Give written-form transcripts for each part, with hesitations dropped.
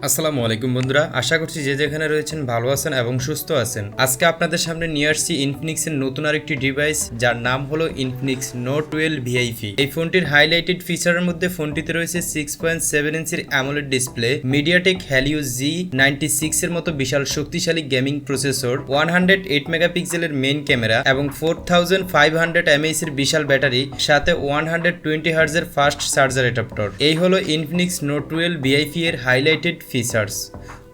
আসসালামু আলাইকুম বন্ধুরা, আশা করছি যে যেখানে রয়েছেন ভালো আছেন এবং সুস্থ আছেন। আজকে আপনাদের সামনে নিয়ে আসছি ইনফিনিক্সের নতুন আরেকটি ডিভাইস, যার নাম হলো ইনফিনিক্স নোট 12 ভিআইপি। এই ফোনটির হাইলাইটেড ফিচারের মধ্যে ফোনটিতে রয়েছে 6.7 ইঞ্চির AMOLED display, MediaTek Helio G96 এর মতো বিশাল শক্তিশালী গেমিং প্রসেসর, 108 মেগাপিক্সেলের মেইন ক্যামেরা এবং 4500 mAh এর বিশাল ব্যাটারি, সাথে 120 হার্টজের ফাস্ট চার্জার অ্যাডাপ্টার। এই হলো ইনফিনিক্স নোট 12 ভিআইপি এর হাইলাইটেড ফিচার্স।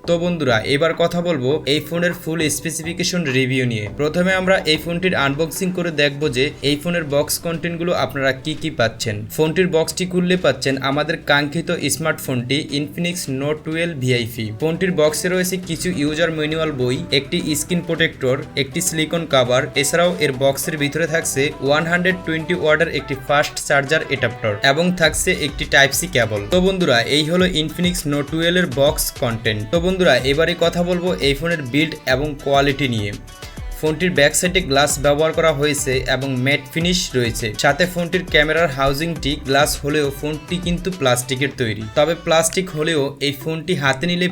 তো বন্ধুরা, এবার কথা বলবো এই ফোনের ফুল স্পেসিফিকেশন রিভিউ নিয়ে। প্রথমে আমরা এই ফোনটির আনবক্সিং করে দেখব যে এই ফোনের বক্স কন্টেন্টগুলো আপনারা কি পাচ্ছেন। ফোনটির বক্সটি খুললে পাচ্ছেন আমাদের কাঙ্ক্ষিত স্মার্টফোনটি ইনফিনিক্স নোট 12 ভিআইপি। ফোনটির বক্সে রয়েছে কিছু ইউজার ম্যানুয়াল বই, একটি স্ক্রিন প্রোটেক্টর, একটি সিলিকন কভার। এছাড়াও এর বক্সের ভিতরে থাকছে 120 ওয়াটের একটি ফাস্ট চার্জার অ্যাডাপ্টার এবং থাকছে একটি টাইপ সি কেবল। তো বন্ধুরা, এই হলো ইনফিনিক্স নোট 12 এর বক্স কন্টেন্ট। তো বন্ধুরা, এবারে কথা বলবো এই ফোনের বিল্ড এবং কোয়ালিটি নিয়ে। ফোনটির ব্যাক সাইডে গ্লাস ব্যবহার করা হয়েছে এবং ম্যাট ফিনিশ রয়েছে। সাথে ফোনটির ক্যামেরার হাউজিংটি গ্লাস হলেও ফোনটি কিন্তু প্লাস্টিকের তৈরি। তবে প্লাস্টিক হলেও এই ফোনটি হাতে নিলে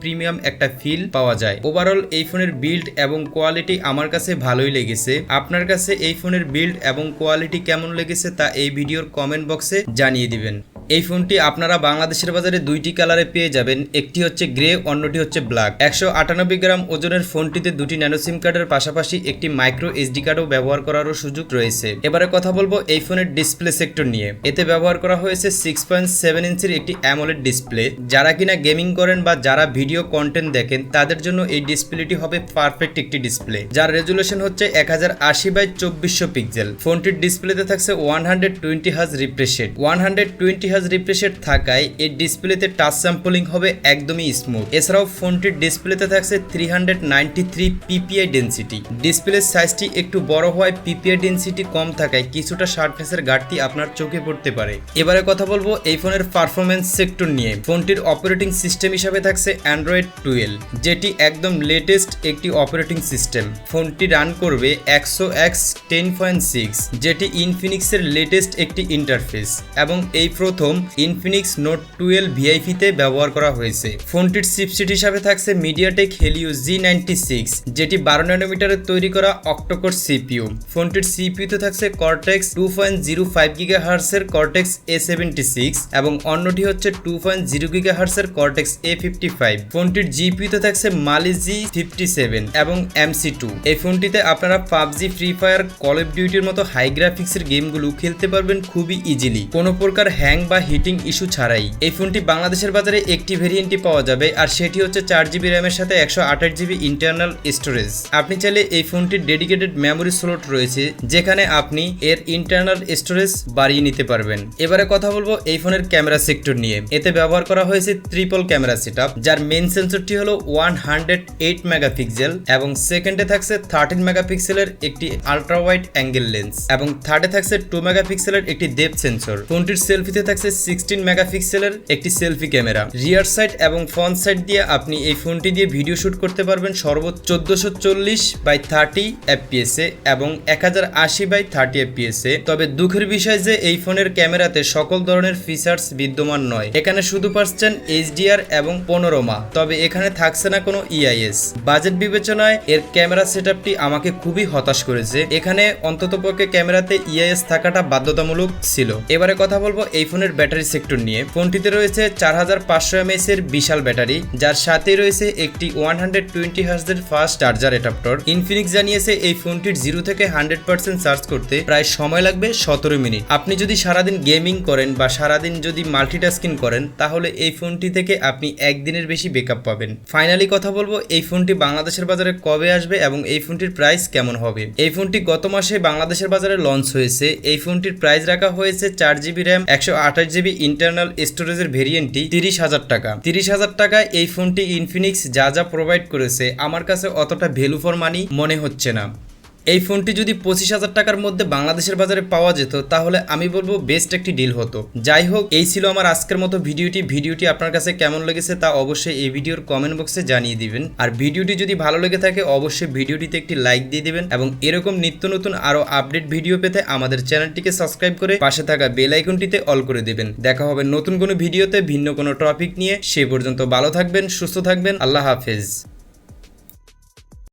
প্রিমিয়াম একটা ফিল পাওয়া যায়। ওভারঅল এই ফোনের বিল্ড এবং কোয়ালিটি আমার কাছে ভালোই লেগেছে। আপনার কাছে এই ফোনের বিল্ড এবং কোয়ালিটি কেমন লেগেছে তা এই ভিডিওর কমেন্ট বক্সে জানিয়ে দিবেন। এই ফোনটি আপনারা বাংলাদেশের বাজারে দুইটি কালারে পেয়ে যাবেন, একটি হচ্ছে গ্রে, অন্যটি হচ্ছে ব্ল্যাক। 198 গ্রাম ওজনের ফোনটিতে দুটি ন্যানো সিম কার্ডের পাশাপাশি একটি মাইক্রো এসডি কার্ডও ব্যবহার করারও সুযোগ রয়েছে। এবারে কথা বলবো এই ফোনের ডিসপ্লে সেক্টর নিয়ে। এতে ব্যবহার করা হয়েছে 6.7 ইঞ্চির একটি অ্যামোলেড ডিসপ্লে। যারা কিনা গেমিং করেন বা যারা ভিডিও কন্টেন্ট দেখেন তাদের জন্য এই ডিসপ্লেটি হবে পারফেক্ট একটি ডিসপ্লে, যার রেজুলেশন হচ্ছে 1080x2400 পিক্সেল। ফোনটির ডিসপ্লেতে থাকছে 120 hertz refresh rate. 120 hertz refresh rate থাকায় এই ডিসপ্লেতে টাচ স্যাম্পলিং হবে একদমই স্মুথ। এছাড়াও ফোনটির ডিসপ্লেতে থাকছে 393 পিপিআই ডেনসিটি। ডিসপ্লের সাইজটি একটু বড় হওয়ায় পিপিআই ডেনসিটি কম থাকায় কিছুটা শার্পনেসের ঘাটতি আপনার চোখে পড়তে পারে। এবারে কথা বলবো এই ফোনের পারফরমেন্স সেক্টর নিয়ে। ফোনটির অপারেটিং সিস্টেম হিসাবে থাকছে অ্যান্ড্রয়েড 12, যেটি একদম লেটেস্ট একটি অপারেটিং সিস্টেম। ফোনটি রান করবে Exynos 10.6, যেটি ইনফিনিক্সের লেটেস্ট একটি ইন্টারফেস এবং এই প্রথম ইনফিনিক্স নোট 12 ভিআইপি তে ব্যবহার করা হয়েছে। ফোনটির চিপসেট হিসাবে থাকছে মিডিয়াটেক হেলিও G96, যেটি 12 ন্যানোমিটারের তৈরি করা অক্টোকোর সিপিইউ। ফোনটির সিপিইউতে থাকছে কর্টেক্স 2.05 গিগাহার্টজ এর কর্টেক্স A76 এবং অন্যটি হচ্ছে 2.0 গিগাহার্টজ এর কর্টেক্স A55। ফোনটির জিপিইউতে থাকছে মালি G57 এবং MC2। এই ফোনটিতে আপনারা PUBG, Free Fire, Call of ডিউটির মতো হাই গ্রাফিক্সের গেমগুলো খেলতে পারবেন খুবই ইজিলি, কোনো প্রকার হ্যাং বা হিটিং ইস্যু ছাড়াই। এই ফোনটি বাংলাদেশের বাজারে একটি ভেরিয়েন্টই পাওয়া যাবে, আর সেটি হচ্ছে 4GB র্যামের সাথে 128GB ইন্টারনাল স্টোরেজ। আপনি চাইলে এই ফোনটির ডেডিকেটেড মেমোরি স্লট রয়েছে, যেখানে আপনি এর ইন্টারনাল স্টোরেজ বাড়িয়ে নিতে পারবেন। এবারে কথা বলবো এই ফোনের ক্যামেরা সেক্টর নিয়ে। এতে ব্যবহার করা হয়েছে ট্রিপল ক্যামেরা সেটআপ, যার মেইন সেন্সরটি হলো 108 মেগাপিক্সেল এবং সেকেন্ডে থাকছে 13 মেগাপিক্সেলের একটি আলট্রা ওয়াইড অ্যাঙ্গেল লেন্স এবং থার্ডে থাকছে 2 মেগাপিক্সেলের একটি ডেপথ সেন্সর। ফোনটির সেলফিতে থাকছে 16 মেগাপিক্সেলের একটি সেলফি ক্যামেরা। রিয়ার সাইড এবং ফ্রন্ট সাইড দিয়ে আপনি এই ফোনটি দিয়ে ভিডিও শুট করতে পারবেন সর্বোচ্চ 1440x30 fps এ এবং 1080x30 fps এ। তবে দুঃখের বিষয় যে এই ফোনের ক্যামেরাতে সকল ধরনের ফিচার্স বিদ্যমান নয়। এখানে শুধু পাচ্ছেন HDR এবং প্যানোরামা, তবে এখানে থাকছে না কোনো EIS। বাজেট বিবেচনায় এর ক্যামেরা সেটআপটি আমাকে খুবই হতাশ করেছে। এখানে অন্ততপক্ষে ক্যামেরাতে EIS থাকাটা বাধ্যতামূলক ছিল। এবারে কথা বলবো এই ফোনের ব্যাটারি সেক্টর নিয়ে। ফোনটিতে রয়েছে 4500 mAh এর বিশাল ব্যাটারি, যার সাথে রয়েছে একটি 120 হার্টজের ফাস্ট চার্জার অ্যাডাপ্টার। ইনফিনিক্স জানিয়েছে এই ফোনটির 0 থেকে 100% চার্জ করতে প্রায় সময় লাগবে 17 মিনিট। আপনি যদি সারাদিন গেমিং করেন বা সারাদিন যদি মাল্টিটাস্কিং করেন, তাহলে এই ফোনটি থেকে আপনি একদিনের বেশি ব্যাকআপ পাবেন। ফাইনালি কথা বলবো এই ফোনটি বাংলাদেশের বাজারে কবে আসবে এবং এই ফোনটির প্রাইস কেমন হবে। এই ফোনটি গত মাসে বাংলাদেশের বাজারে লঞ্চ হয়েছে। এই ফোনটির প্রাইস রাখা হয়েছে 4GB র্যাম 128GB ইন্টারনাল স্টোরেজের ভেরিয়েন্টটি 30,000 টাকা। 30,000 টাকায় এই ফোনটি ইনফিনিক্স যা প্রোভাইড করেছে আমার কাছে অতটা ভ্যালু ফর মানি মনে হচ্ছে না। এই ফোনটি যদি 25,000 টাকার মধ্যে বাংলাদেশের বাজারে পাওয়া যেত তাহলে আমি বলবো বেস্ট একটি ডিল হতো। যাই হোক, এই ছিল আমার আজকের মতো ভিডিওটি আপনার কাছে কেমন লেগেছে তা অবশ্যই এই ভিডিওর কমেন্ট বক্সে জানিয়ে দিবেন। আর ভিডিওটি যদি ভালো লেগে থাকে অবশ্যই ভিডিওটিতে একটি লাইক দিয়ে দিবেন এবং এরকম নিত্য নতুন আরো আপডেট ভিডিও পেতে আমাদের চ্যানেলটিকে সাবস্ক্রাইব করে পাশে থাকা বেল আইকনটিতে অল করে দিবেন। দেখা হবে নতুন কোনো ভিডিওতে ভিন্ন কোনো টপিক নিয়ে। সে পর্যন্ত ভালো থাকবেন, সুস্থ থাকবেন। আল্লাহ হাফেজ।